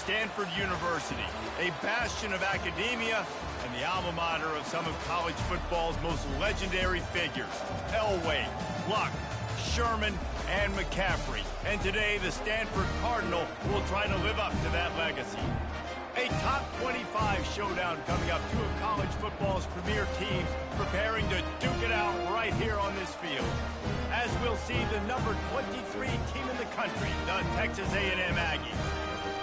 Stanford University, a bastion of academia and the alma mater of some of college football's most legendary figures, Elway, Luck, Sherman, and McCaffrey. And today, the Stanford Cardinal will try to live up to that legacy. A top 25 showdown coming up. Two of college football's premier teams preparing to duke it out right here on this field. As we'll see the number 23 team in the country, the Texas A&M Aggies,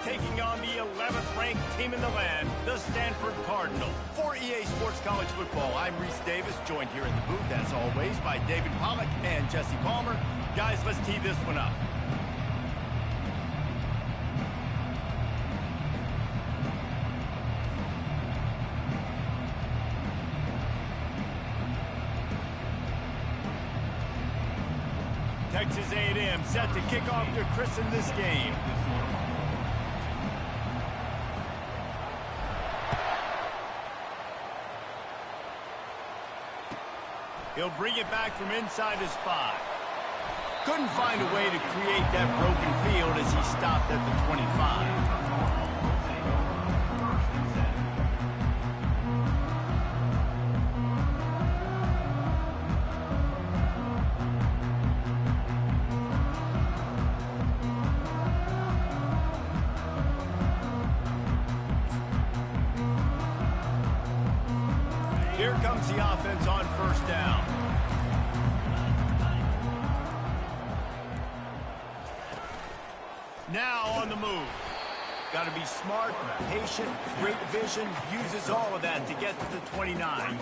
taking on the 11th ranked team in the land, the Stanford Cardinal. For EA Sports College Football, I'm Reese Davis, joined here in the booth, as always, by David Pollack and Jesse Palmer. Guys, let's tee this one up. Texas A&M set to kick off to christen this game. He'll bring it back from inside his 5. Couldn't find a way to create that broken field as he stopped at the 25. Here comes the offense on first down. Now on the move. Got to be smart, patient, great vision, uses all of that to get to the 29.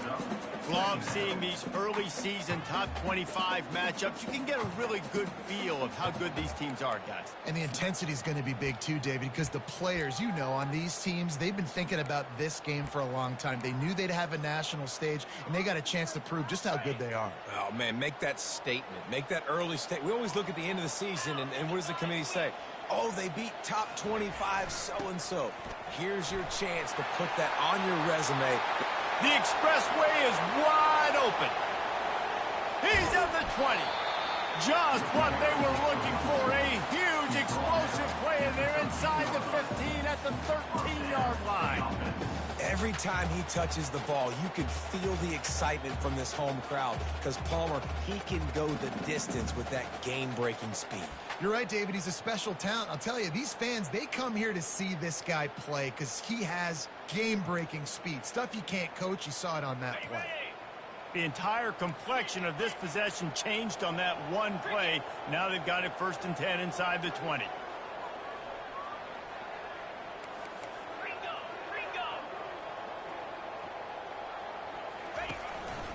Love seeing these early season top 25 matchups. You can get a really good feel of how good these teams are, guys. And the intensity is going to be big too, David, because the players, you know, on these teams, they've been thinking about this game for a long time. They knew they'd have a national stage, and they got a chance to prove just how good they are. Oh, man, make that statement. Make that early statement. We always look at the end of the season, and what does the committee say? Oh, they beat top 25 so-and-so. Here's your chance to put that on your resume. The expressway is wide open. He's at the 20. Just what they were looking for. A huge explosive play, and they're inside the 15 at the 13-yard line. Every time he touches the ball, you can feel the excitement from this home crowd because Palmer, he can go the distance with that game-breaking speed. You're right, David. He's a special talent. I'll tell you, these fans, they come here to see this guy play because he has game-breaking speed. Stuff you can't coach. You saw it on that play. The entire complexion of this possession changed on that one play. Now they've got it 1st and 10 inside the 20.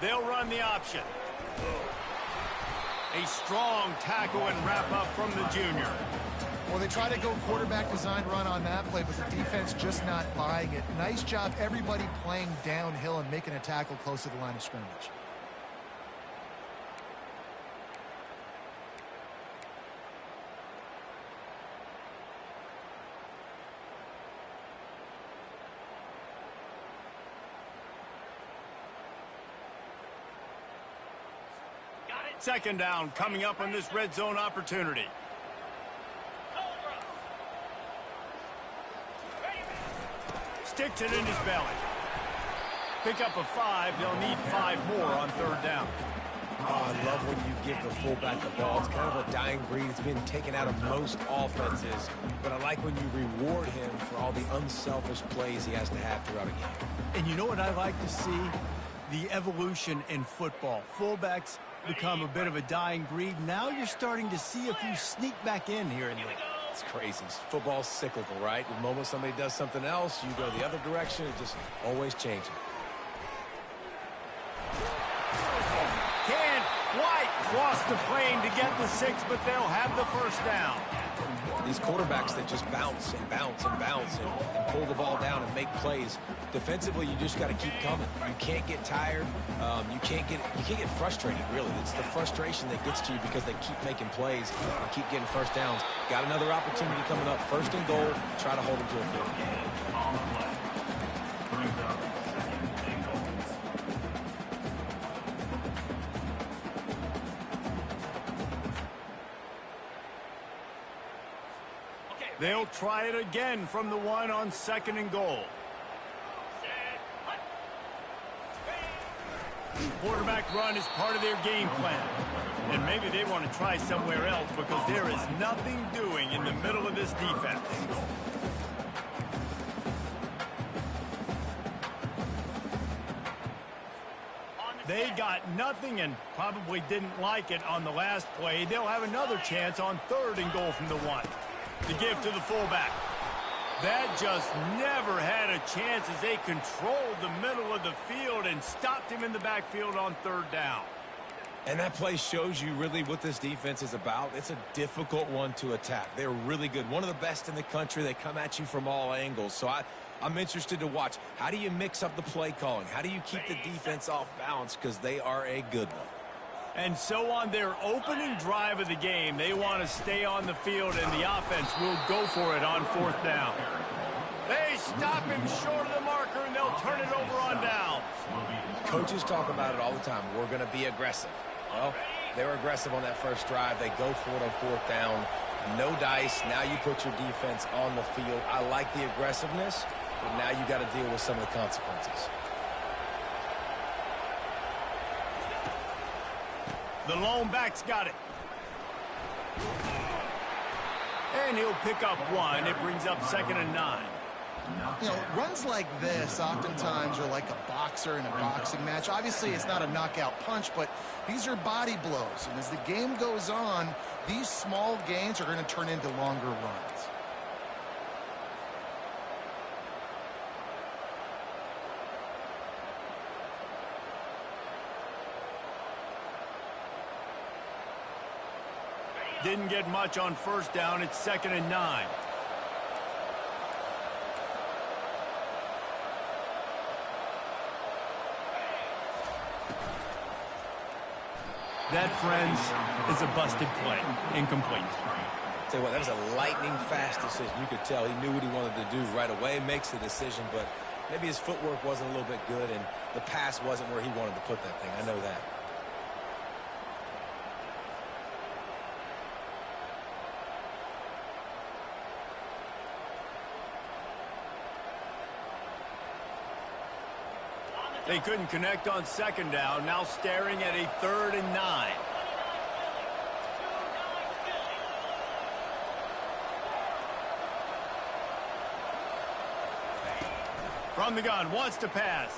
They'll run the option. A strong tackle and wrap up from the junior. Well, they try to go quarterback design run on that play, but the defense just not buying it. Nice job, everybody playing downhill and making a tackle close to the line of scrimmage. Second down coming up on this red zone opportunity. Sticks it in his belly. Pick up a 5. They'll need 5 more on 3rd down. Oh, I love when you give the fullback the ball. It's kind of a dying breed. It's been taken out of most offenses. But I like when you reward him for all the unselfish plays he has to have throughout a game. And you know what I like to see? The evolution in football. Fullbacks become a bit of a dying breed. Now you're starting to see a few sneak back in here and there. It's crazy. Football's cyclical, right? The moment somebody does something else, you go the other direction. It's just always changing. Can't quite cross the plane to get the 6, but they'll have the 1st down. These quarterbacks that just bounce and bounce and bounce and pull the ball down and make plays. Defensively, you just got to keep coming. You can't get tired. You can't get frustrated, really. It's the frustration that gets to you because they keep making plays and keep getting 1st downs. Got another opportunity coming up. 1st and goal. Try to hold them to a field goal. They'll try it again from the 1 on 2nd and goal. Quarterback run is part of their game plan. And maybe they want to try somewhere else because there is nothing doing in the middle of this defense. They got nothing and probably didn't like it on the last play. They'll have another chance on 3rd and goal from the 1. The give to the fullback. That just never had a chance as they controlled the middle of the field and stopped him in the backfield on 3rd down. And that play shows you really what this defense is about. It's a difficult one to attack. They're really good. One of the best in the country. They come at you from all angles. So I'm interested to watch. How do you mix up the play calling? How do you keep the defense off balance? Because they are a good one. And so on their opening drive of the game, they want to stay on the field, and the offense will go for it on 4th down. They stop him short of the marker, and they'll turn it over on downs. Coaches talk about it all the time. We're going to be aggressive. Well, they were aggressive on that first drive. They go for it on 4th down. No dice. Now you put your defense on the field. I like the aggressiveness, but now you got to deal with some of the consequences. The lone back's got it. And he'll pick up 1. It brings up 2nd and 9. You know, runs like this oftentimes are like a boxer in a boxing match. Obviously, it's not a knockout punch, but these are body blows. And as the game goes on, these small gains are going to turn into longer runs. Didn't get much on 1st down. It's 2nd and 9. That, friends, is a busted play. Incomplete. Tell you what, that was a lightning-fast decision. You could tell he knew what he wanted to do right away, makes the decision, but maybe his footwork wasn't a little bit good, and the pass wasn't where he wanted to put that thing. I know that. They couldn't connect on 2nd down. Now staring at a 3rd and 9. From the gun, wants to pass.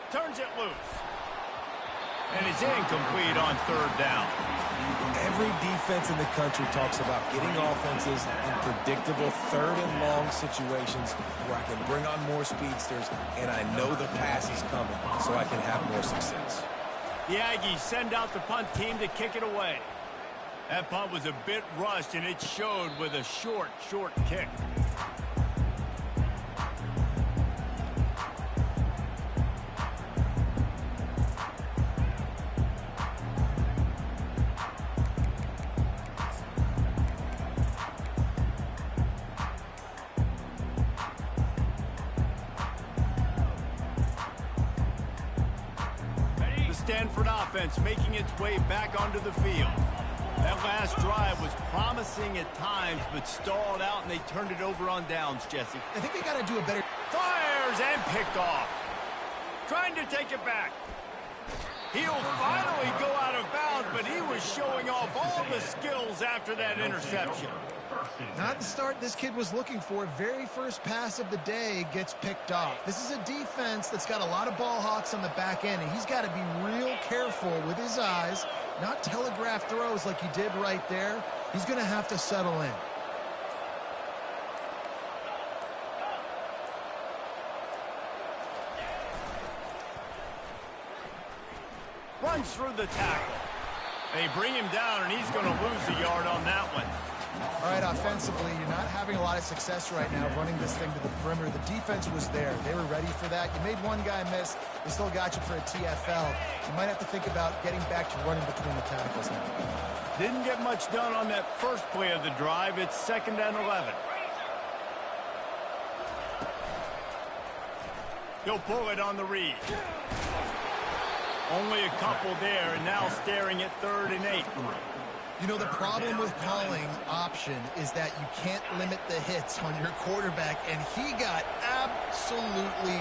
Turns it loose. And it's incomplete on 3rd down. Every defense in the country talks about getting offenses in predictable 3rd and long situations where I can bring on more speedsters and I know the pass is coming so I can have more success. The Aggies send out the punt team to kick it away. That punt was a bit rushed, and it showed with a short kick. Stanford offense making its way back onto the field. That last drive was promising at times, but stalled out, and they turned it over on downs, Jesse. I think they got to do a better... Fires and picked off. Trying to take it back. He'll finally go out of bounds, but he was showing off all the skills after that interception. Not the start this kid was looking for. Very first pass of the day gets picked off. This is a defense that's got a lot of ball hawks on the back end, and he's got to be real careful with his eyes, not telegraph throws like he did right there. He's going to have to settle in. Runs through the tackle. They bring him down, and he's going to lose a yard on that one. All right, offensively, you're not having a lot of success right now running this thing to the perimeter. The defense was there. They were ready for that. You made one guy miss. They still got you for a TFL. You might have to think about getting back to running between the tackles now. Didn't get much done on that first play of the drive. It's 2nd and 11. He'll pull it on the read. Only a couple there, and now staring at 3rd and 8. You know, the problem with calling option is that you can't limit the hits on your quarterback, and he got absolutely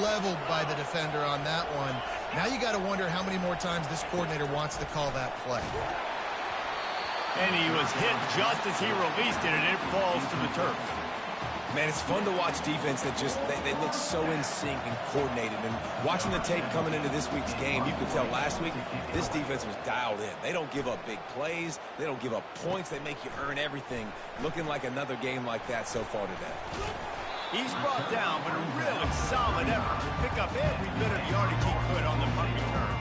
leveled by the defender on that one. Now you got to wonder how many more times this coordinator wants to call that play. And he was hit just as he released it, and it falls to the turf. Man, it's fun to watch defense that just, they look so in sync and coordinated. And watching the tape coming into this week's game, you could tell last week this defense was dialed in. They don't give up big plays. They don't give up points. They make you earn everything. Looking like another game like that so far today. He's brought down, but a really solid effort to pick up every bit of yardage he could on the punt return.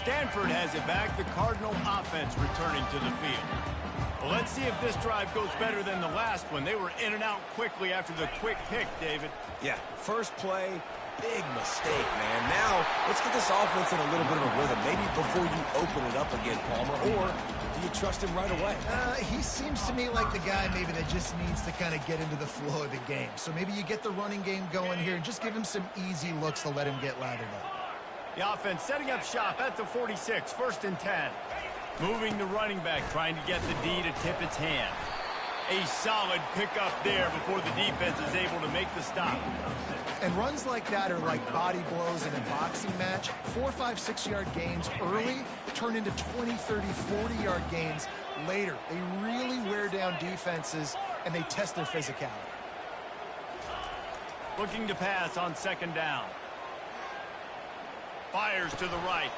Stanford has it back, the Cardinal offense returning to the field. Well, let's see if this drive goes better than the last one. They were in and out quickly after the quick pick, David. Yeah, first play, big mistake, man. Now, let's get this offense in a little bit of a rhythm. Maybe before you open it up again, Palmer, or do you trust him right away? He seems to me like the guy maybe that just needs to kind of get into the flow of the game. So maybe you get the running game going here and just give him some easy looks to let him get lathered up. The offense setting up shop at the 46, 1st and 10. Moving the running back, trying to get the D to tip its hand. A solid pickup there before the defense is able to make the stop. And runs like that are like body blows in a boxing match. 4, 5, 6-yard gains early turn into 20, 30, 40-yard gains later. They really wear down defenses, and they test their physicality. Looking to pass on 2nd down. Fires to the right.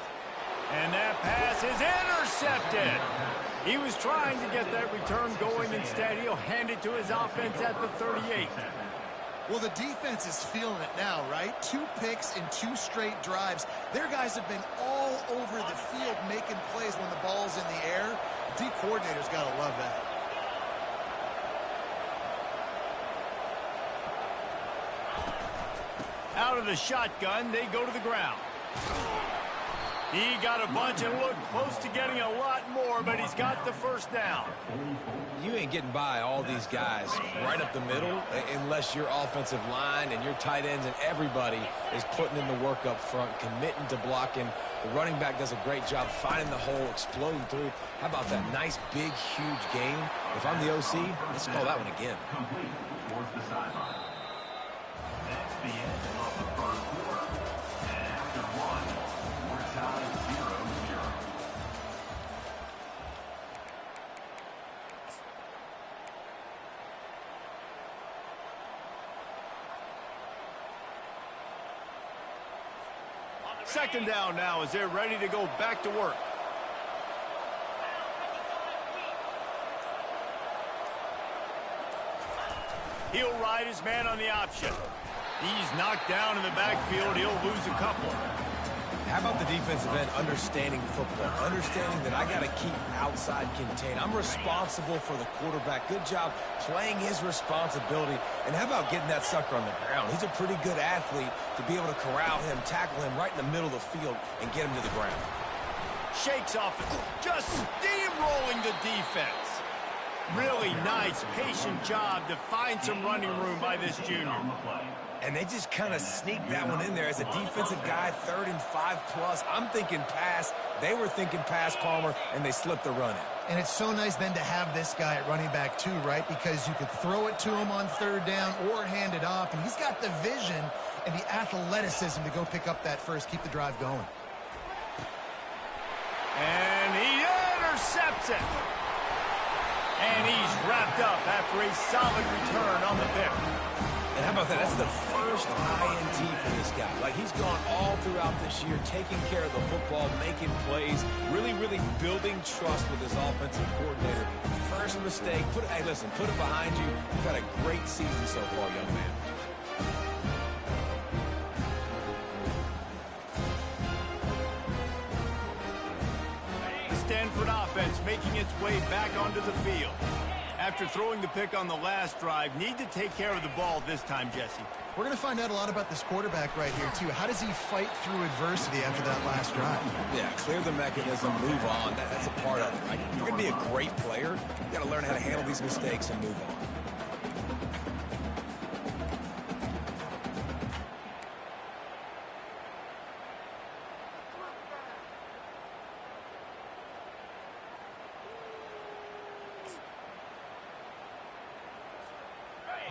And that pass is intercepted. He was trying to get that return going. Instead, he'll hand it to his offense at the 38. Well, the defense is feeling it now, right? 2 picks in 2 straight drives. Their guys have been all over the field making plays when the ball's in the air. D coordinator's got to love that. Out of the shotgun, they go to the ground. He got a bunch and looked close to getting a lot more, but he's got the 1st down. You ain't getting by all these guys right up the middle unless your offensive line and your tight ends and everybody is putting in the work up front, committing to blocking. The running back does a great job finding the hole, exploding through. How about that nice, big, huge gain? If I'm the OC, let's call that one again. That's the end of the first quarter. And after one, we're tied 0-0. Second down now as they're ready to go back to work. He'll ride his man on the option. He's knocked down in the backfield. He'll lose a couple. How about the defensive end understanding football, understanding that I got to keep outside contained. I'm responsible for the quarterback. Good job playing his responsibility. And how about getting that sucker on the ground? He's a pretty good athlete to be able to corral him, tackle him right in the middle of the field, and get him to the ground. Shakes off it, just steamrolling the defense. Really nice, patient job to find some running room by this junior. And they just kind of sneaked that one in there as a defensive guy, 3rd and 5+. I'm thinking pass. They were thinking pass, Palmer, and they slipped the run in. And it's so nice then to have this guy at running back too, right? Because you could throw it to him on 3rd down or hand it off. And he's got the vision and the athleticism to go pick up that first, keep the drive going. And he intercepts it. And he's wrapped up after a solid return on the pick. And how about that? That's the first INT for this guy. Like, he's gone all throughout this year, taking care of the football, making plays, really, really building trust with his offensive coordinator. First mistake, hey, listen, put it behind you. You've had a great season so far, young man. The Stanford offense making its way back onto the field. After throwing the pick on the last drive, need to take care of the ball this time, Jesse. We're going to find out a lot about this quarterback right here, too. How does he fight through adversity after that last drive? Yeah, clear the mechanism, move on. That's a part of it, right? You're going to be a great player. You got to learn how to handle these mistakes and move on.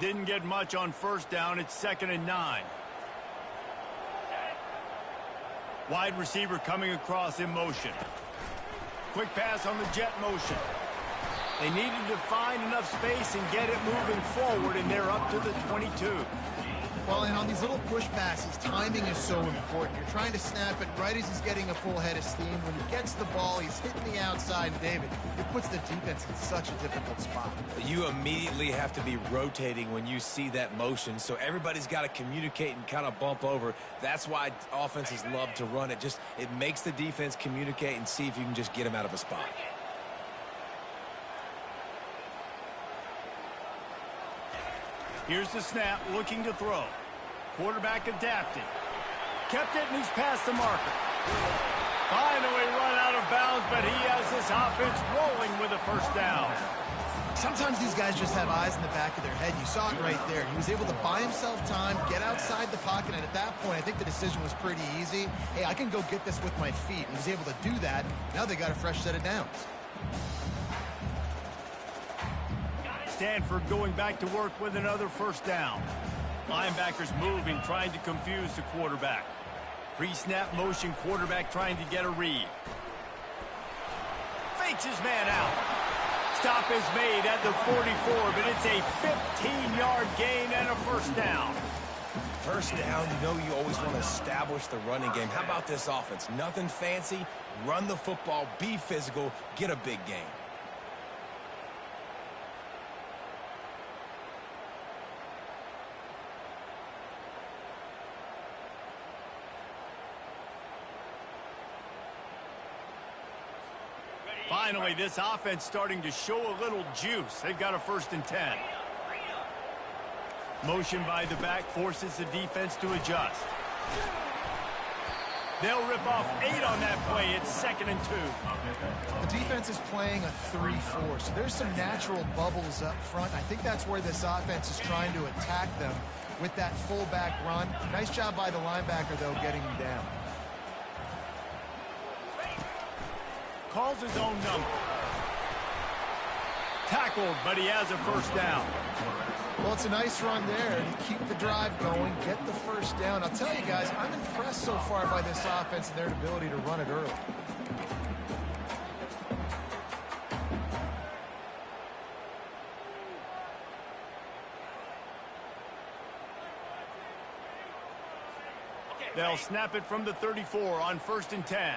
Didn't get much on first down. It's 2nd and 9. Wide receiver coming across in motion. Quick pass on the jet motion. They needed to find enough space and get it moving forward, and they're up to the 22. Well, and on these little push passes, timing is so important. You're trying to snap it right as he's getting a full head of steam. When he gets the ball, he's hitting the outside, and David, it puts the defense in such a difficult spot. You immediately have to be rotating when you see that motion, so everybody's got to communicate and kind of bump over. That's why offenses love to run it. It makes the defense communicate and see if you can just get them out of a spot. Here's the snap, looking to throw. Quarterback adapted. Kept it, and he's past the marker. Finally run out of bounds, but he has this offense rolling with a first down. Sometimes these guys just have eyes in the back of their head. You saw it right there. He was able to buy himself time, get outside the pocket, and at that point, I think the decision was pretty easy. Hey, I can go get this with my feet. He was able to do that. Now they got a fresh set of downs. Stanford going back to work with another first down. Linebackers moving, trying to confuse the quarterback. Pre-snap motion, quarterback trying to get a read. Fakes his man out. Stop is made at the 44, but it's a 15-yard gain and a first down. First down, you know you always want to establish the running game. How about this offense? Nothing fancy. Run the football, be physical, get a big gain. Finally, this offense starting to show a little juice. They've got a 1st and 10. Motion by the back forces the defense to adjust. They'll rip off 8 on that play. It's 2nd and 2. The defense is playing a 3-4, so there's some natural bubbles up front. I think that's where this offense is trying to attack them with that fullback run. Nice job by the linebacker, though, getting him down. Calls his own number. Tackled, but he has a first down. Well, it's a nice run there to keep the drive going, get the first down. I'll tell you guys, I'm impressed so far by this offense and their ability to run it early. They'll snap it from the 34 on 1st and 10.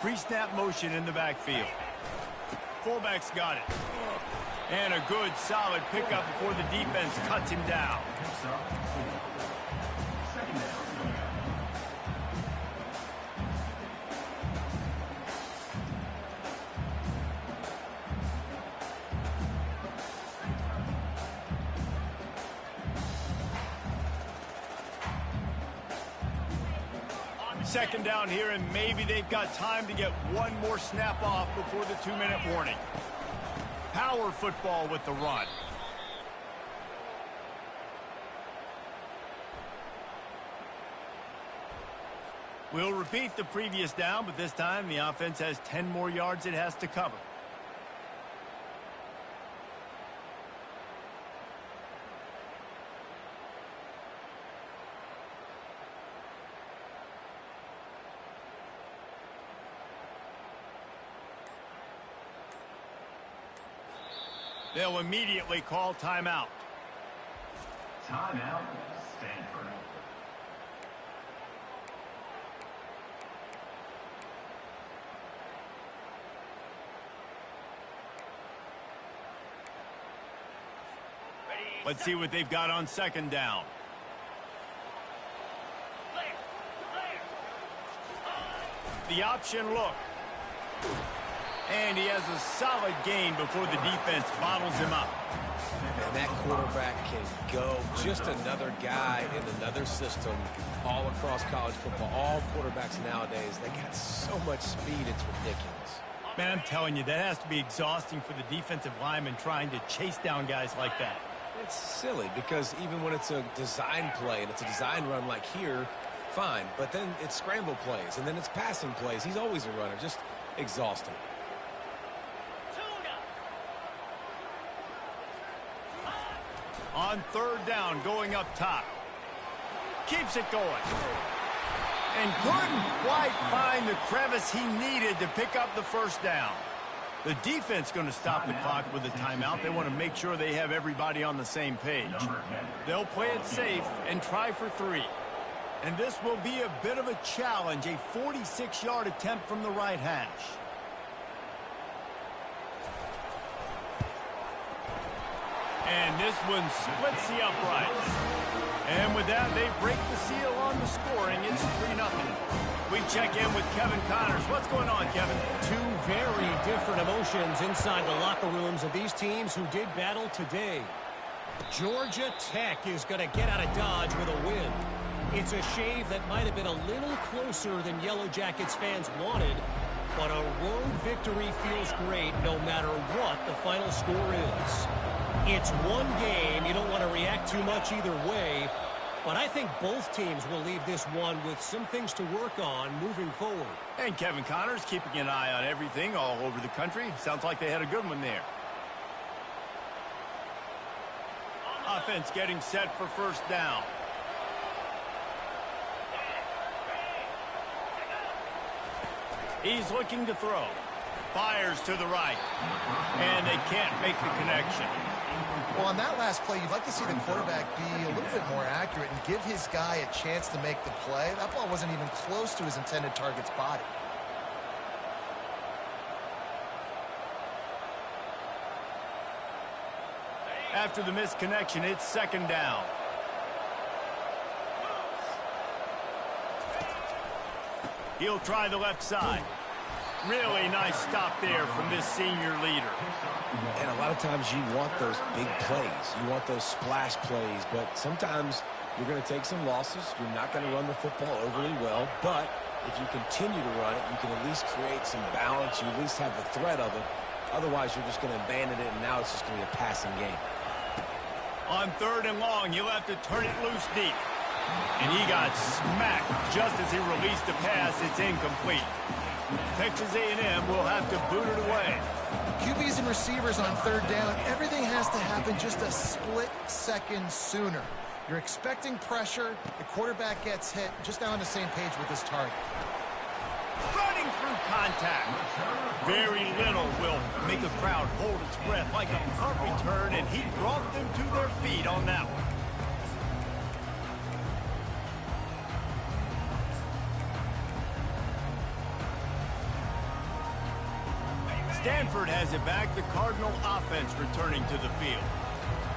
Pre-snap motion in the backfield. Fullback's got it. And a good, solid pickup before the defense cuts him down. Second down here, and maybe they've got time to get one more snap off before the 2-minute warning. Power football with the run. We'll repeat the previous down, but this time the offense has 10 more yards it has to cover. They'll immediately call timeout. Timeout, Stanford. Let's see what they've got on 2nd down. The option look. And mind he has a solid gain before the defense bottles him up. And that quarterback can go. Just another guy in another system all across college football. All quarterbacks nowadays, they got so much speed, it's ridiculous. Man, I'm telling you, that has to be exhausting for the defensive lineman trying to chase down guys like that. It's silly because even when it's a design play and it's a design run like here, fine. But then it's scramble plays and then it's passing plays. He's always a runner. Just exhausting. On third down, going up top. Keeps it going. And couldn't quite find the crevice he needed to pick up the first down. The defense going to stop the clock with a timeout. They want to make sure they have everybody on the same page. They'll play it safe and try for 3. And this will be a bit of a challenge, a 46-yard attempt from the right hash. And this one splits the uprights. And with that, they break the seal on the scoring. It's 3-0. We check in with Kevin Connors. What's going on, Kevin? Two very different emotions inside the locker rooms of these teams who did battle today. Georgia Tech is going to get out of Dodge with a win. It's a shave that might have been a little closer than Yellow Jackets fans wanted, but a road victory feels great no matter what the final score is. It's one game. You don't want to react too much either way, but I think both teams will leave this one with some things to work on moving forward. And Kevin Connors keeping an eye on everything all over the country. Sounds like they had a good one there. Offense getting set for first down. He's looking to throw. Fires to the right. And they can't make the connection. Well, on that last play, you'd like to see the quarterback be a little bit more accurate and give his guy a chance to make the play. That ball wasn't even close to his intended target's body. After the missed connection, it's second down. He'll try the left side. Really nice stop there from this senior leader. And a lot of times you want those big plays. You want those splash plays, but sometimes you're going to take some losses. You're not going to run the football overly well, but if you continue to run it, you can at least create some balance. You at least have the threat of it. Otherwise, you're just going to abandon it, and now it's just going to be a passing game. On third and long, you'll have to turn it loose deep. And he got smacked just as he released the pass. It's incomplete. Texas A&M will have to boot it away. QBs and receivers on third down, everything has to happen just a split second sooner. You're expecting pressure, the quarterback gets hit, just now on the same page with his target. Running through contact. Very little will make a crowd hold its breath like a punt return, and he brought them to their feet on that one. Stanford has it back. The Cardinal offense returning to the field.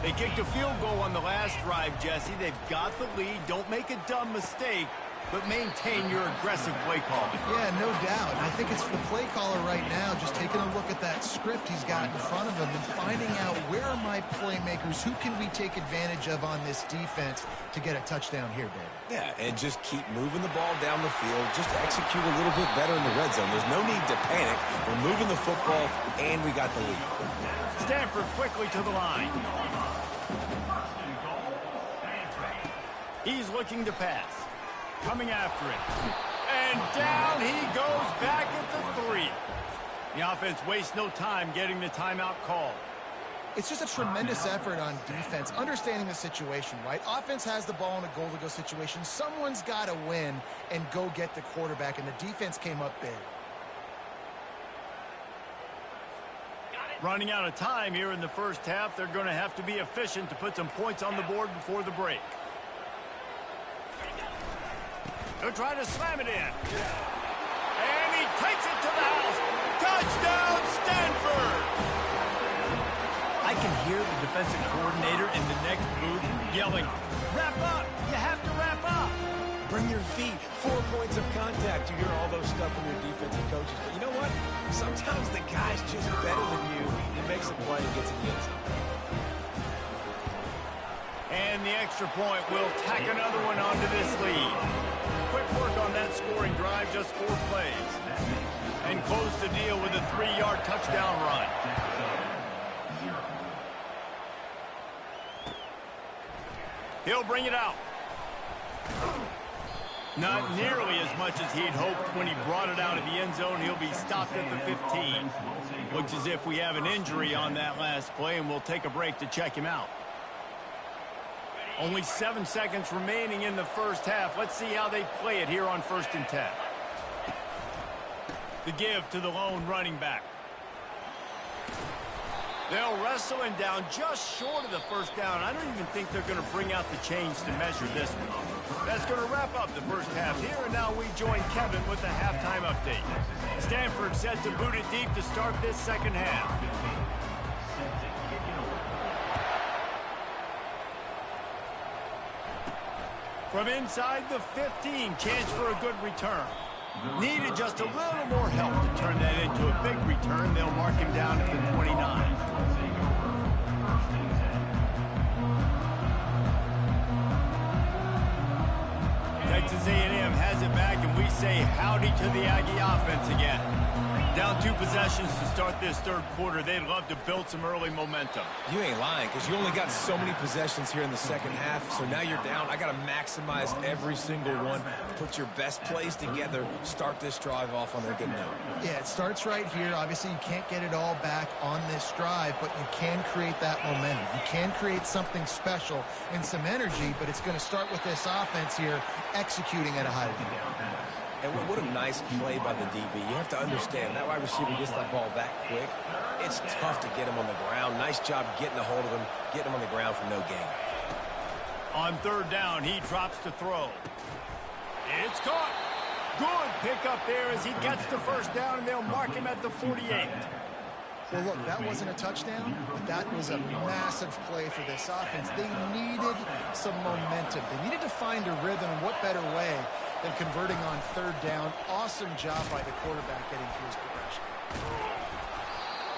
They kicked a field goal on the last drive, Jesse. They've got the lead. Don't make a dumb mistake, but maintain your aggressive play call. Yeah, no doubt. And I think it's the play caller right now just taking a look at that script he's got in front of him and finding out where are my playmakers, who can we take advantage of on this defense to get a touchdown here, David. Yeah, and just keep moving the ball down the field. Just execute a little bit better in the red zone. There's no need to panic. We're moving the football, and we got the lead. Stanford quickly to the line. He's looking to pass. Coming after it. And down he goes back at the 3. The offense wastes no time getting the timeout call. It's just a tremendous effort on defense, understanding the situation, right? Offense has the ball in a goal-to-go situation. Someone's got to win and go get the quarterback, and the defense came up big. Running out of time here in the first half. They're going to have to be efficient to put some points on the board before the break. They're trying to slam it in. And he takes it to the house. Touchdown, Stanford! I can hear the defensive coordinator in the next booth yelling, wrap up! You have to wrap up! Bring your feet. 4 points of contact. You hear all those stuff from your defensive coaches. But you know what? Some Sometimes the guy's just better than you. He makes a play and gets in the end zone. And the extra point will tack another one onto this lead. Quick work on that scoring drive, just 4 plays. And close the deal with a 3-yard touchdown run. He'll bring it out. Not nearly as much as he'd hoped when he brought it out of the end zone. He'll be stopped at the 15. Looks as if we have an injury on that last play, and we'll take a break to check him out. Only 7 seconds remaining in the first half. Let's see how they play it here on 1st and 10. The give to the lone running back. They'll wrestle him down just short of the first down. I don't even think they're going to bring out the chains to measure this one. That's going to wrap up the first half here, and now we join Kevin with the halftime update. Stanford set to boot it deep to start this second half. From inside the 15, chance for a good return. Needed just a little more help to turn that into a big return. They'll mark him down at the 29. Texas A&M has it back, and we say howdy to the Aggie offense again. Down 2 possessions to start this third quarter. They'd love to build some early momentum. You ain't lying, because you only got so many possessions here in the second half, so now you're down. I got to maximize every single one, put your best plays together, start this drive off on a good note. Yeah, it starts right here. Obviously, you can't get it all back on this drive, but you can create that momentum. You can create something special and some energy, but it's going to start with this offense here executing at a high level. And what a nice play by the DB. You have to understand, that wide receiver gets that ball that quick. It's tough to get him on the ground. Nice job getting a hold of him, getting him on the ground for no gain. On 3rd down, he drops to throw. It's caught. Good pickup there as he gets the first down, and they'll mark him at the 48. Well, look, that wasn't a touchdown, but that was a massive play for this offense. They needed some momentum. They needed to find a rhythm, and what better way than converting on 3rd down. Awesome job by the quarterback getting through his progression.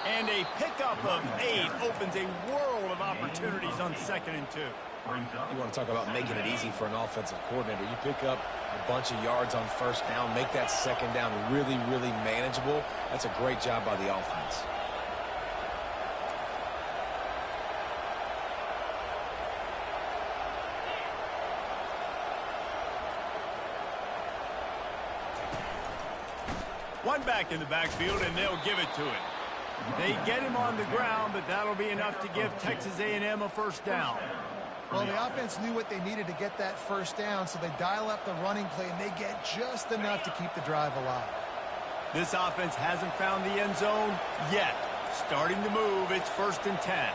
And a pickup of 8 opens a world of opportunities on 2nd and 2. You want to talk about making it easy for an offensive coordinator. You pick up a bunch of yards on 1st down, make that 2nd down really, really manageable. That's a great job by the offense. One back in the backfield, and they'll give it to him. They get him on the ground, but that'll be enough to give Texas A&M a 1st down. Well, the offense knew what they needed to get that 1st down, so they dial up the running play, and they get just enough to keep the drive alive. This offense hasn't found the end zone yet. Starting to move, it's 1st and 10.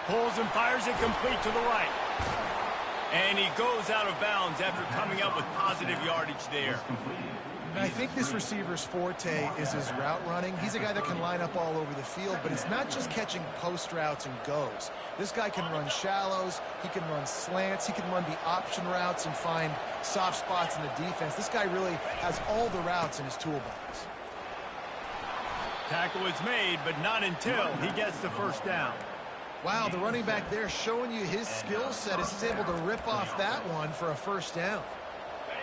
Pulls and fires it complete to the right. And he goes out of bounds after coming up with positive yardage there. And I think this receiver's forte is his route running. He's a guy that can line up all over the field, but it's not just catching post routes and goes. This guy can run shallows, he can run slants, he can run the option routes and find soft spots in the defense. This guy really has all the routes in his toolbox. Tackle is made, but not until he gets the 1st down. Wow, the running back there showing you his skill set as he's able to rip off that one for a 1st down.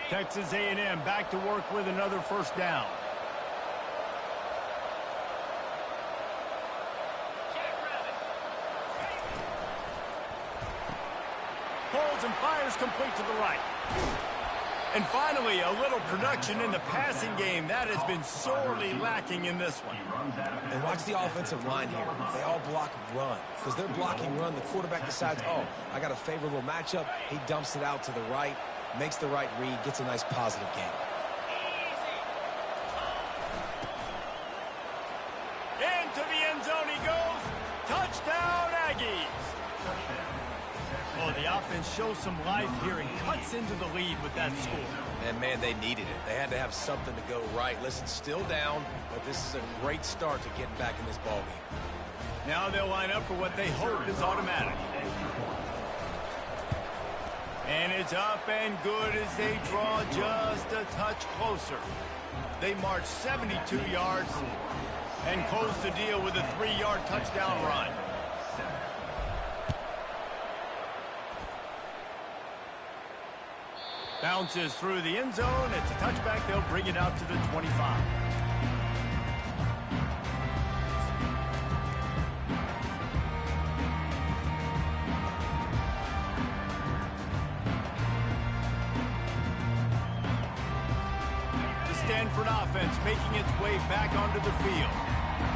Texas A&M back to work with another 1st down. Pulls and fires complete to the right. And finally, a little production in the passing game. That has been sorely lacking in this one. And watch the offensive line here. They all block run. Because they're blocking run, the quarterback decides, oh, I got a favorable matchup. He dumps it out to the right, makes the right read, gets a nice positive gain. Into the end zone he goes. Touchdown, Aggies. Oh, the offense shows some life here and cuts into the lead with that score. And, man, they needed it. They had to have something to go right. Listen, still down, but this is a great start to getting back in this ballgame. Now they'll line up for what they hope is automatic. And it's up and good as they draw just a touch closer. They march 72 yards and close the deal with a 3-yard touchdown run. Bounces through the end zone. It's a touchback. They'll bring it out to the 25. Stanford offense making its way back onto the field.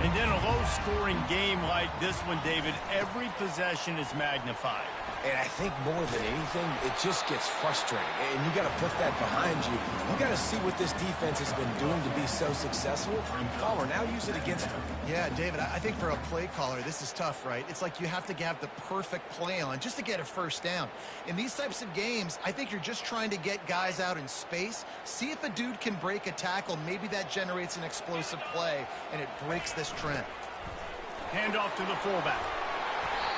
And in a low-scoring game like this one, David, every possession is magnified. And I think more than anything, it just gets frustrating. And you got to put that behind you. You got to see what this defense has been doing to be so successful. Caller, now use it against them. Yeah, David, I think for a play caller, this is tough, right? It's like you have to have the perfect play on just to get a first down. In these types of games, I think you're just trying to get guys out in space, see if a dude can break a tackle. Maybe that generates an explosive play, and it breaks this trend. Handoff to the fullback.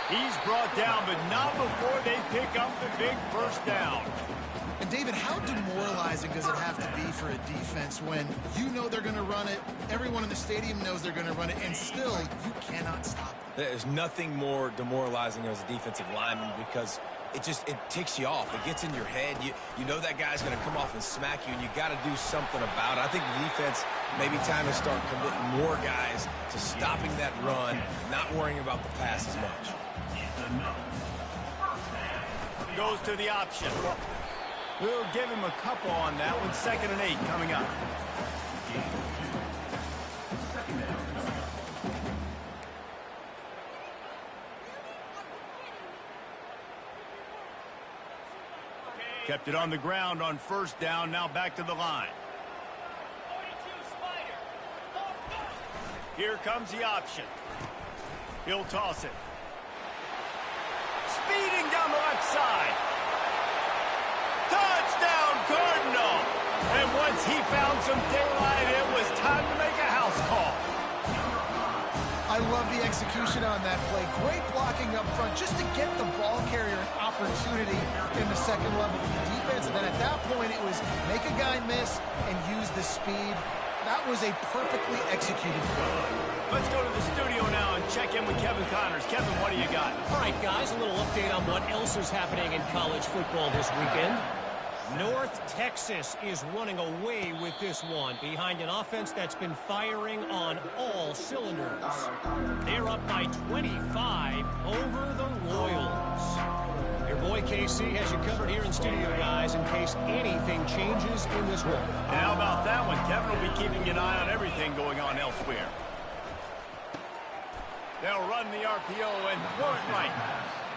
He's brought down, but not before they pick up the big first down. And, David, how demoralizing does it have to be for a defense when you know they're going to run it, everyone in the stadium knows they're going to run it, and still you cannot stop it? There's nothing more demoralizing as a defensive lineman because it ticks you off. It gets in your head. You know that guy's going to come off and smack you, and you got to do something about it. I think the defense maybe time to start committing more guys to stopping that run, not worrying about the pass as much. Goes to the option. We'll give him a couple on that one. 2nd and 8 coming up. Kept it on the ground on first down. Now back to the line. Here comes the option. He'll toss it. Speeding down the left side. Touchdown, Cardinal! And once he found some daylight, it was time to make a house call. I love the execution on that play. Great blocking up front just to get the ball carrier an opportunity in the second level of the defense. And then at that point, it was make a guy miss and use the speed. That was a perfectly executed play. Let's go to the studio now and check in with Kevin Connors. Kevin, what do you got? All right, guys, a little update on what else is happening in college football this weekend. North Texas is running away with this one behind an offense that's been firing on all cylinders. They're up by 25 over the Royals. Your boy KC has you covered here in studio, guys, in case anything changes in this one. And how about that one? Kevin will be keeping an eye on everything going on elsewhere. They'll run the RPO and throw it right.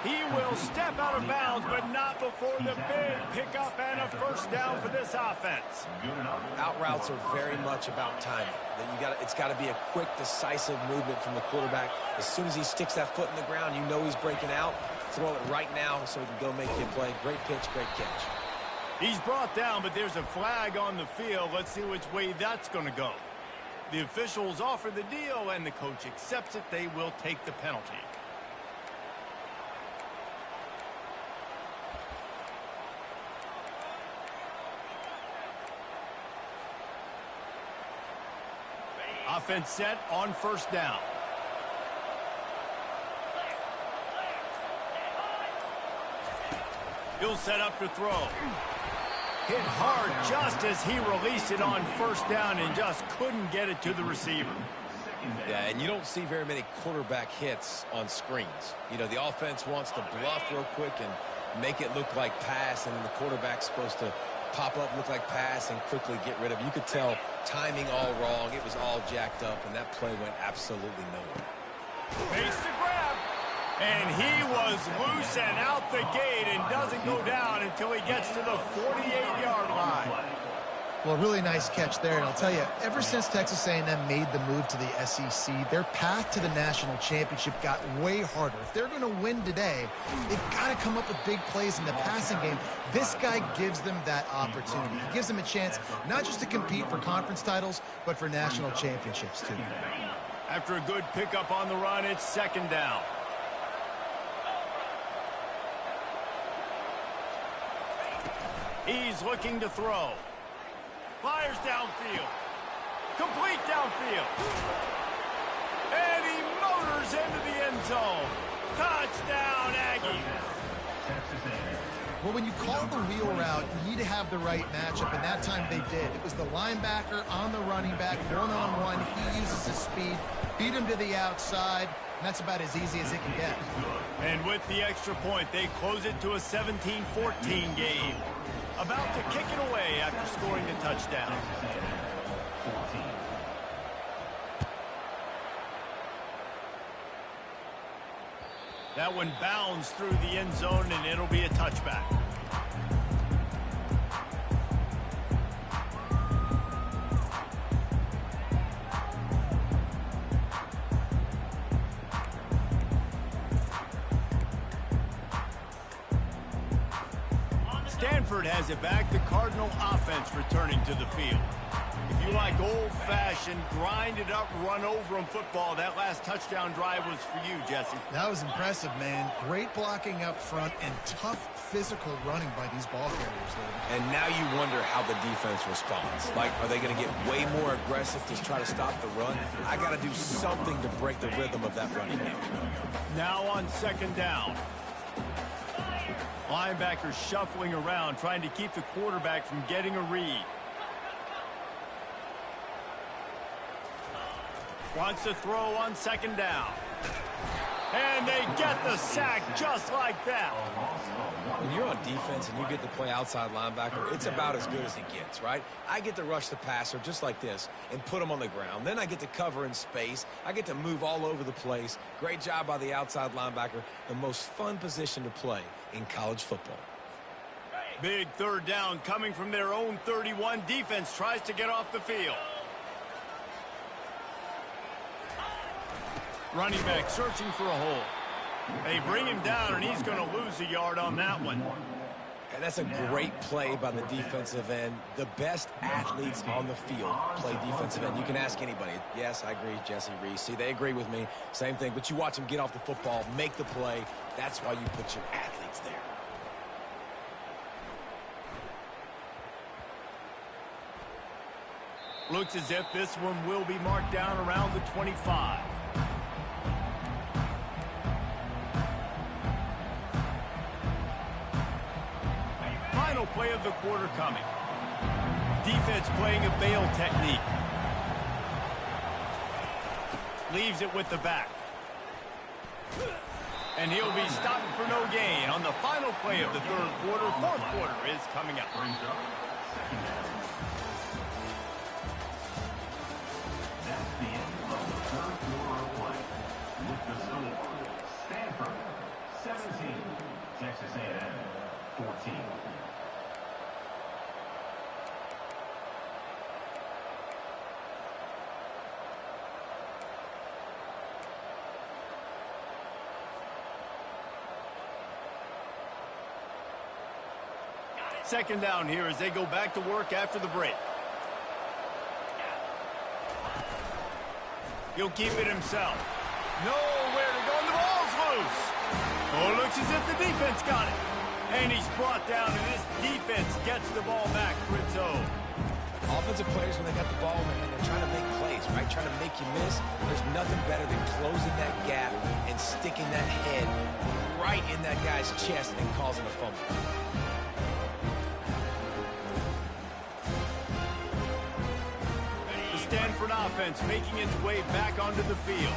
He will step out of bounds, but not before the big pickup and a first down for this offense. Out routes are very much about timing. It's got to be a quick, decisive movement from the quarterback. As soon as he sticks that foot in the ground, you know he's breaking out. Throw it right now so he can go make you a play. Great pitch, great catch. He's brought down, but there's a flag on the field. Let's see which way that's going to go. The officials offer the deal, and the coach accepts it. They will take the penalty. Offense set on first down. He'll set up to throw. Hit hard just as he released it on first down and just couldn't get it to the receiver. Yeah, and you don't see very many quarterback hits on screens. You know, the offense wants to bluff real quick and make it look like pass, and then the quarterback's supposed to pop up, look like pass, and quickly get rid of it. You could tell timing all wrong. It was all jacked up, and that play went absolutely nowhere. Face to grab. And he was loose and out the gate and doesn't go down until he gets to the 48-yard line. Well, really nice catch there, and I'll tell you, ever since Texas A&M made the move to the SEC, their path to the national championship got way harder. If they're going to win today, they've got to come up with big plays in the passing game. This guy gives them that opportunity. He gives them a chance not just to compete for conference titles, but for national championships, too. After a good pickup on the run, it's second down. He's looking to throw. Fires downfield. Complete downfield. And he motors into the end zone. Touchdown, Aggies. Well, when you call the wheel route, you need to have the right matchup, and that time they did. It was the linebacker on the running back, one-on-one. He uses his speed, beat him to the outside, and that's about as easy as it can get. And with the extra point, they close it to a 17-14 game. About to kick it away after scoring the touchdown. That one bounds through the end zone, and it'll be a touchback. Stanford has it back. The Cardinal offense returning to the field. If you like old-fashioned, grind-it-up, run-over-'em football, that last touchdown drive was for you, Jesse. That was impressive, man. Great blocking up front and tough physical running by these ball carriers, David. And now you wonder how the defense responds. Like, are they going to get way more aggressive to try to stop the run? I got to do something to break the rhythm of that running game. Now on second down. Linebackers shuffling around, trying to keep the quarterback from getting a read. Wants to throw on second down. And they get the sack just like that. When you're on defense and you get to play outside linebacker, it's about as good as it gets, right? I get to rush the passer just like this and put him on the ground. Then I get to cover in space. I get to move all over the place. Great job by the outside linebacker. The most fun position to play in college football. Big third down coming from their own 31. Defense tries to get off the field. Running back searching for a hole. They bring him down, and he's going to lose a yard on that one. And that's a great play by the defensive end. The best athletes on the field play defensive end. You can ask anybody. Yes, I agree, Jesse Reese. See, they agree with me. Same thing. But you watch them get off the football, make the play. That's why you put your athletes there. Looks as if this one will be marked down around the 25. Final play of the quarter coming. Defense playing a bail technique. Leaves it with the back. And he'll be stopped for no gain on the final play of the third quarter. Fourth quarter is coming up. That's the end of the third quarter of play. With the score, Stanford 17, Texas A&M 14. Second down here as they go back to work after the break. He'll keep it himself. Nowhere to go, and the ball's loose. Oh, it looks as if the defense got it. And he's brought down, and this defense gets the ball back for its own. Offensive players, when they got the ball, man, they're trying to make plays, right? Trying to make you miss. There's nothing better than closing that gap and sticking that head right in that guy's chest and causing a fumble. Stanford offense making its way back onto the field.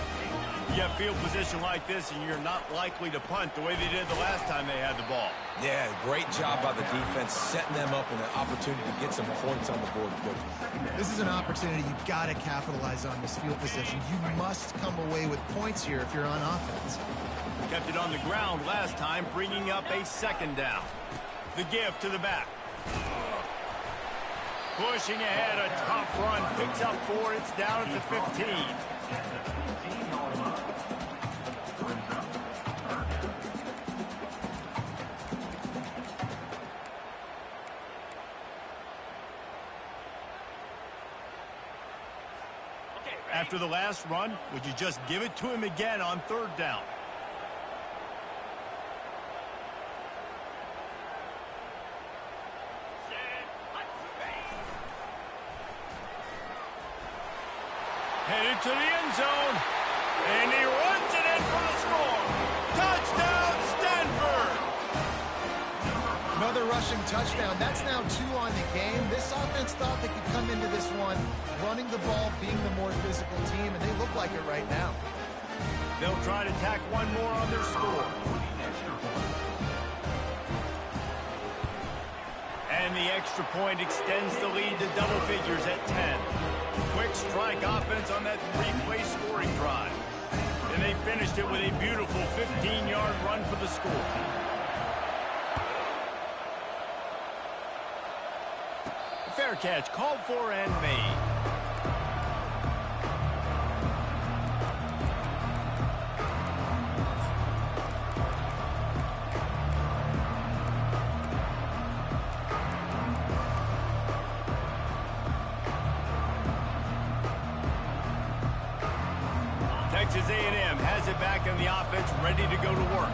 You have field position like this, and you're not likely to punt the way they did the last time they had the ball. Yeah, great job by the defense, setting them up in an opportunity to get some points on the board quickly. This is an opportunity you've got to capitalize on, this field position. You must come away with points here if you're on offense. Kept it on the ground last time, bringing up a second down. The give to the back. Pushing ahead, a tough run, picks up 4, it's down at the 15. After the last run, would you just give it to him again on third down? Headed to the end zone, and he runs it in for the score. Touchdown, Stanford! Another rushing touchdown. That's now 2 on the game. This offense thought they could come into this one running the ball, being the more physical team, and they look like it right now. They'll try to tack one more on their score. And the extra point extends the lead to double figures at 10. Quick strike offense on that 3-play scoring drive. And they finished it with a beautiful 15-yard run for the score. Fair catch called for and made. Texas A&M has it back in the offense, ready to go to work.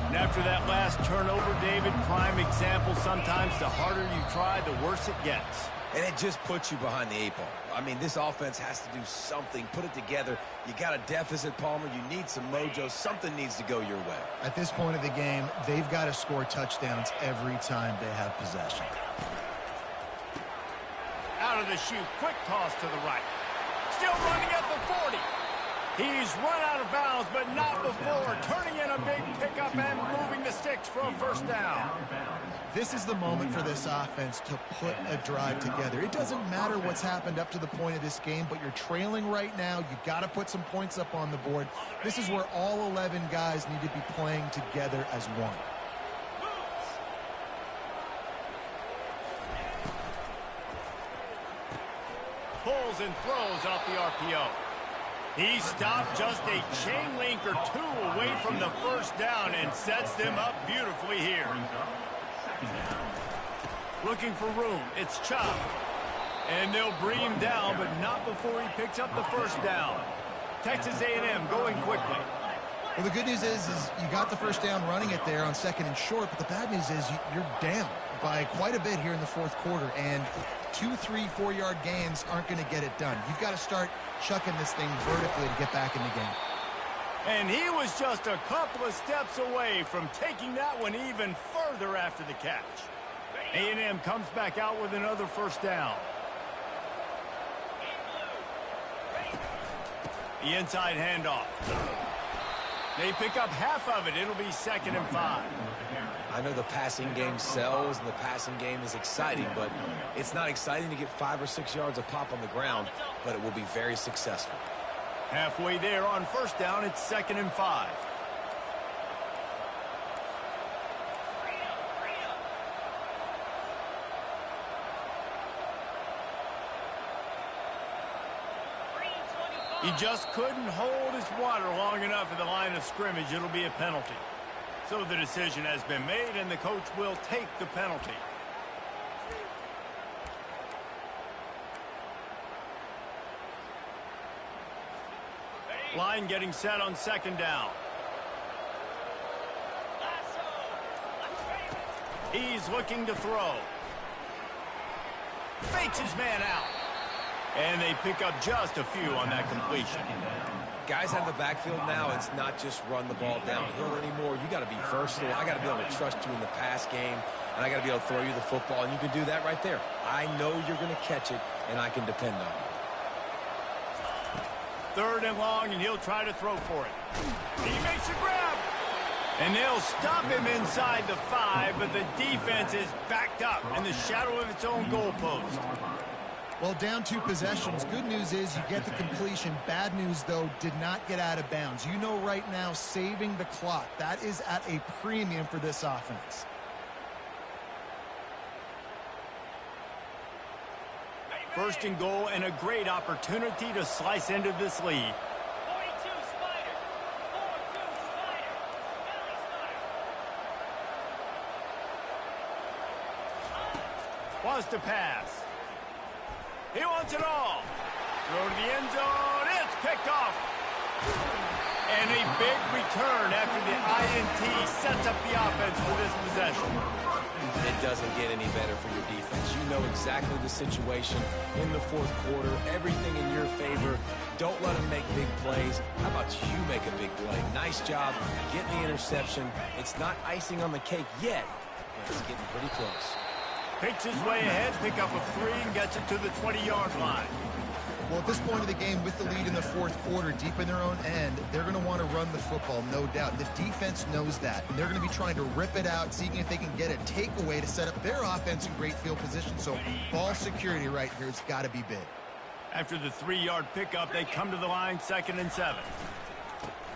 And after that last turnover, David, prime example, sometimes the harder you try, the worse it gets. And it just puts you behind the 8 ball. I mean, this offense has to do something, put it together. You got a deficit, Palmer. You need some mojo. Something needs to go your way. At this point of the game, they've got to score touchdowns every time they have possession. Out of the chute, quick toss to the right. Still running at the 40. He's run out of bounds, but not before turning in a big pickup and moving the sticks for a first down. This is the moment for this offense to put a drive together. It doesn't matter what's happened up to the point of this game, but you're trailing right now. You've got to put some points up on the board. This is where all 11 guys need to be playing together as one. Pulls and throws off the RPO. He stopped just a chain link or 2 away from the first down and sets them up beautifully here. Looking for room. It's Chop. And they'll bring him down, but not before he picks up the first down. Texas A&M going quickly. Well, the good news is you got the first down running it there on 2nd and short, but the bad news is you're down by quite a bit here in the 4th quarter, and 2, 3, 4-yard gains aren't going to get it done. You've got to start chucking this thing vertically to get back in the game. And he was just a couple of steps away from taking that one even further after the catch. A&M comes back out with another first down. The inside handoff. They pick up half of it. It'll be 2nd and 5. I know the passing game sells and the passing game is exciting, but it's not exciting to get 5 or 6 yards of pop on the ground, but it will be very successful. Halfway there on first down, it's 2nd and 5. He just couldn't hold his water long enough at the line of scrimmage. It'll be a penalty. So the decision has been made, and the coach will take the penalty. Line getting set on 2nd down. He's looking to throw. Fakes his man out. And they pick up just a few on that completion. Guys out of the backfield now, it's not just run the ball downhill anymore. You got to be versatile. I got to be able to trust you in the pass game, and I got to be able to throw you the football, and you can do that right there. I know you're going to catch it, and I can depend on you. 3rd and long, and he'll try to throw for it. He makes a grab. And they'll stop him inside the 5, but the defense is backed up in the shadow of its own goalpost. Well, down 2 possessions. Good news is you get the completion. Bad news, though, did not get out of bounds. You know right now, saving the clock. That is at a premium for this offense. First and goal, and a great opportunity to slice into this lead. Wants to pass. He wants it all. Throw to the end zone. It's picked off. And a big return after the INT sets up the offense for this possession. It doesn't get any better for your defense. You know exactly the situation in the fourth quarter. Everything in your favor. Don't let them make big plays. How about you make a big play? Nice job getting the interception. It's not icing on the cake yet, but it's getting pretty close. Picks his way ahead, pick up a 3, and gets it to the 20-yard line. Well, at this point of the game, with the lead in the fourth quarter, deep in their own end, they're going to want to run the football, no doubt. The defense knows that, and they're going to be trying to rip it out, seeing if they can get a takeaway to set up their offense in great field position. So ball security right here has got to be big. After the 3-yard pickup, they come to the line, 2nd and 7.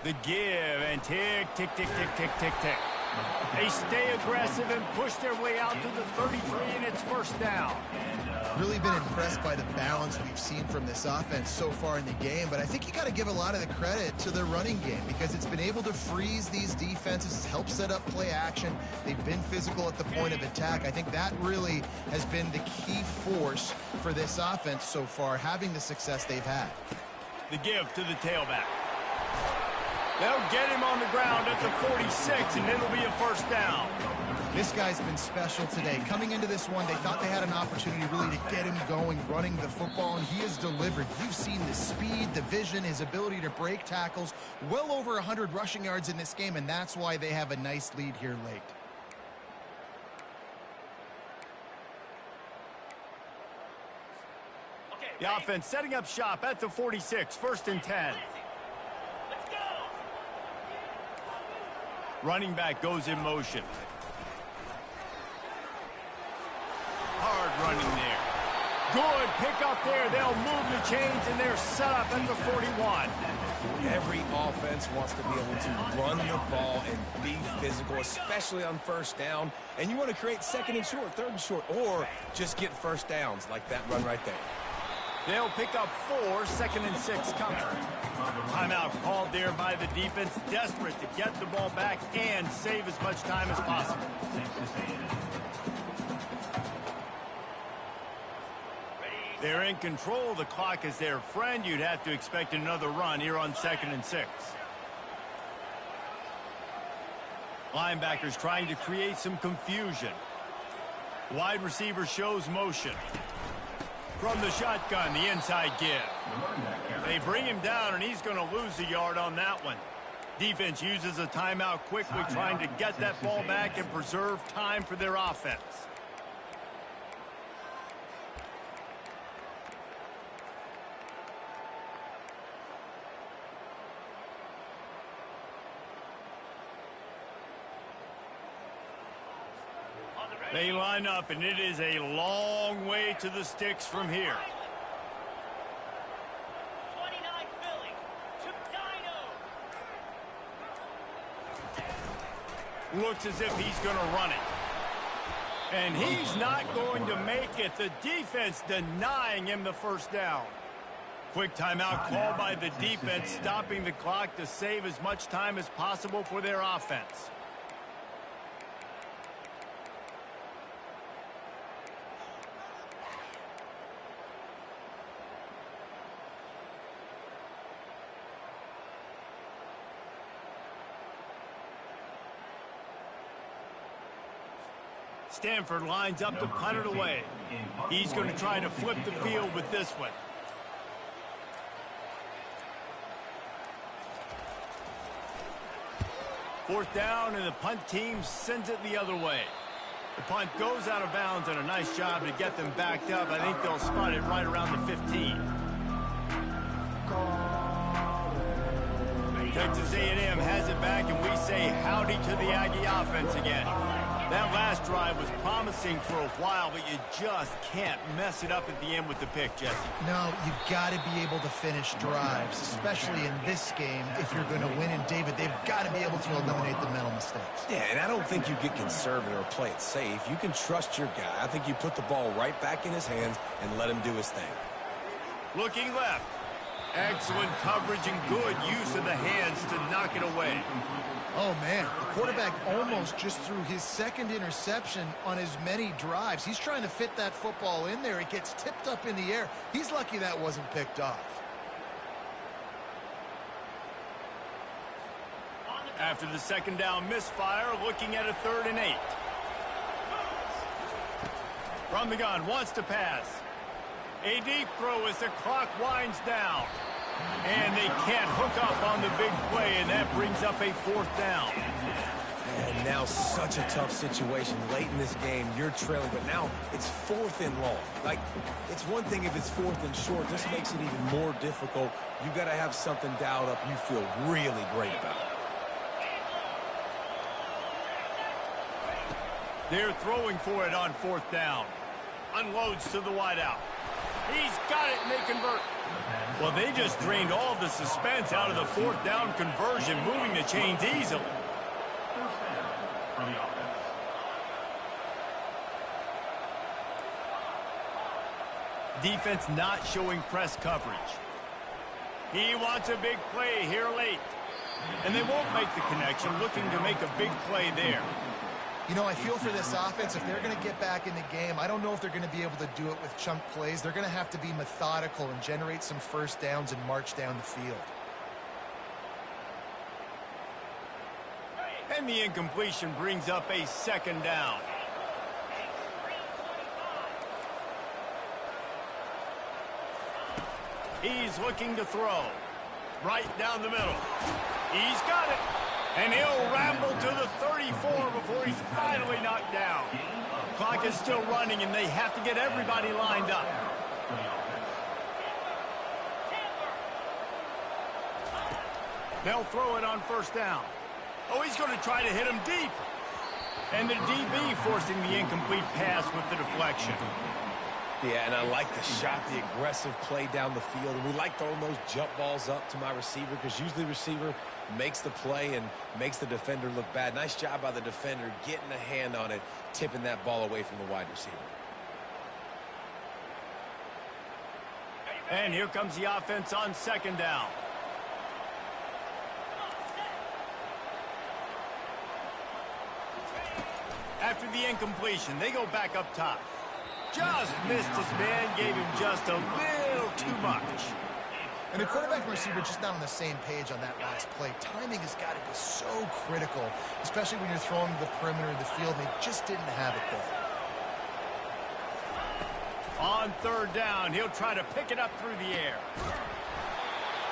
The give, and tick, tick, tick, tick, tick, tick, tick. They stay aggressive and push their way out to the 33, and it's first down. Really been impressed by the balance we've seen from this offense so far in the game, but I think you got to give a lot of the credit to their running game because it's been able to freeze these defenses, help set up play action. They've been physical at the point of attack. I think that really has been the key force for this offense so far, having the success they've had. The give to the tailback. They'll get him on the ground at the 46, and it'll be a first down. This guy's been special today. Coming into this one, they thought they had an opportunity really to get him going, running the football, and he has delivered. You've seen the speed, the vision, his ability to break tackles. Well over 100 rushing yards in this game, and that's why they have a nice lead here late. The offense setting up shop at the 46, 1st and 10. Running back goes in motion. Hard running there. Good pick up there. They'll move the chains, and they're set up at the 41. Every offense wants to be able to run the ball and be physical, especially on first down. And you want to create 2nd and short, 3rd and short, or just get first downs like that run right there. They'll pick up 4, 2nd and 6 coming. Timeout called there by the defense, desperate to get the ball back and save as much time as possible. They're in control. The clock is their friend. You'd have to expect another run here on 2nd and 6. Linebackers trying to create some confusion. Wide receiver shows motion. From the shotgun, the inside give. They bring him down, and he's going to lose a yard on that one. Defense uses a timeout quickly, trying to get that ball back and preserve time for their offense. They line up, and it is a long way to the sticks from here. 29 Philly to Dino. Looks as if he's going to run it. And he's not going to make it. The defense denying him the first down. Quick timeout called by the defense, stopping the clock to save as much time as possible for their offense. Stanford lines up to punt it away. He's going to try to flip the field with this one. Fourth down, and the punt team sends it the other way. The punt goes out of bounds, and a nice job to get them backed up. I think they'll spot it right around the 15. Texas A&M has it back, and we say howdy to the Aggie offense again. That last drive was promising for a while, but you just can't mess it up at the end with the pick, Jesse. No, you've got to be able to finish drives, especially in this game. If you're going to win, and David, they've got to be able to eliminate the mental mistakes. Yeah, and I don't think you get conservative or play it safe. You can trust your guy. I think you put the ball right back in his hands and let him do his thing. Looking left. Excellent coverage and good use of the hands to knock it away. Oh, man, the quarterback almost just threw his second interception on as many drives. He's trying to fit that football in there. It gets tipped up in the air. He's lucky that wasn't picked off. After the second down misfire, looking at a 3rd and 8. From the gun, wants to pass. A deep throw as the clock winds down. And they can't hook up on the big play, and that brings up a 4th down. And now such a tough situation. Late in this game, you're trailing, but now it's 4th and long. Like, it's one thing if it's 4th and short. This makes it even more difficult. You got to have something dialed up you feel really great about. They're throwing for it on 4th down. Unloads to the wideout. He's got it, and they convert. Well, they just drained all the suspense out of the 4th down conversion, moving the chains easily. First down for the offense. Defense not showing press coverage. He wants a big play here late. And they won't make the connection, looking to make a big play there. You know, I feel for this offense, if they're going to get back in the game, I don't know if they're going to be able to do it with chunk plays. They're going to have to be methodical and generate some first downs and march down the field. And the incompletion brings up a 2nd down. He's looking to throw. Right down the middle. He's got it. And he'll ramble to the 34 before he's finally knocked down. Clock is still running, and they have to get everybody lined up. They'll throw it on 1st down. Oh, he's going to try to hit him deep. And the DB forcing the incomplete pass with the deflection. Yeah, and I like the shot, the aggressive play down the field. And we like throwing those jump balls up to my receiver because usually the receiver makes the play and makes the defender look bad. Nice job by the defender getting a hand on it, tipping that ball away from the wide receiver. And here comes the offense on 2nd down. After the incompletion, they go back up top. Just missed his man, gave him just a little too much. And the quarterback and receiver just not on the same page on that last play. Timing has got to be so critical, especially when you're throwing to the perimeter of the field, and they just didn't have it there. On 3rd down, he'll try to pick it up through the air.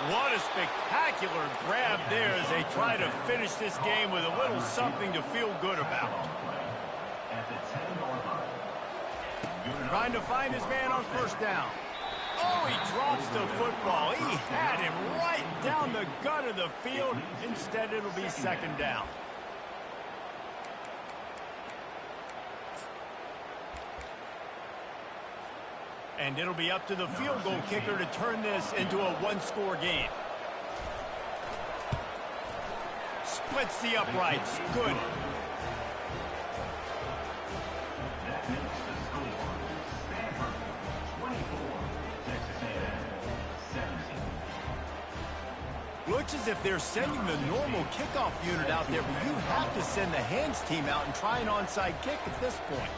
What a spectacular grab there as they try to finish this game with a little something to feel good about. At the 10-yard line. Trying to find his man on 1st down. Oh, he drops the football. He had him right down the gut of the field. Instead, it'll be 2nd down. And it'll be up to the field goal kicker to turn this into a 1-score game. Splits the uprights. Good. That makes the score Stanford 24, Texas A&M 17. Looks as if they're sending the normal kickoff unit out there, but you have to send the hands team out and try an onside kick at this point.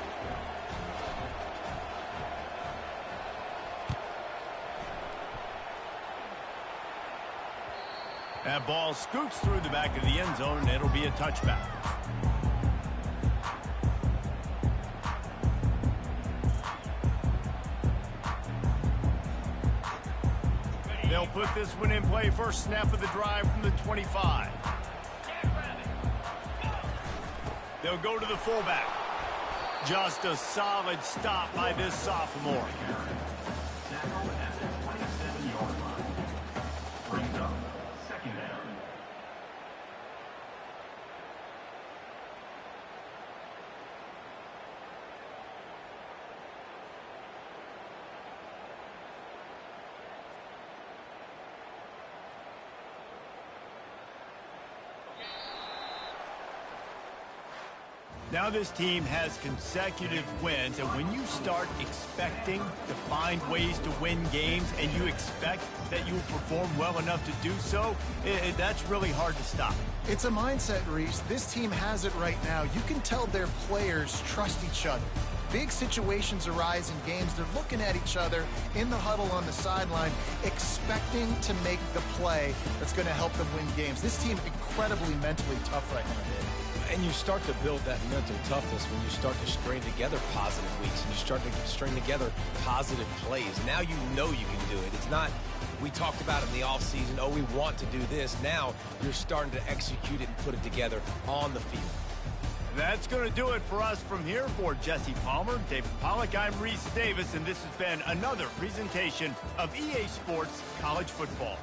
That ball scoots through the back of the end zone, and it'll be a touchback. They'll put this one in play. First snap of the drive from the 25. They'll go to the fullback. Just a solid stop by this sophomore. Tackle at the 27-yard line. Brings up 2nd down. Now this team has consecutive wins, and when you start expecting to find ways to win games and you expect that you will perform well enough to do so, that's really hard to stop. It's a mindset, Reese. This team has it right now. You can tell their players trust each other. big situations arise in games, they're looking at each other in the huddle on the sideline, expecting to make the play that's going to help them win games. This team incredibly mentally tough right now, Dave. And you start to build that mental toughness when you start to string together positive weeks and you start to string together positive plays. Now you know you can do it. It's not, we talked about it in the offseason, oh, we want to do this. Now you're starting to execute it and put it together on the field. That's going to do it for us from here. For Jesse Palmer, David Pollack, I'm Reese Davis, and this has been another presentation of EA Sports College Football.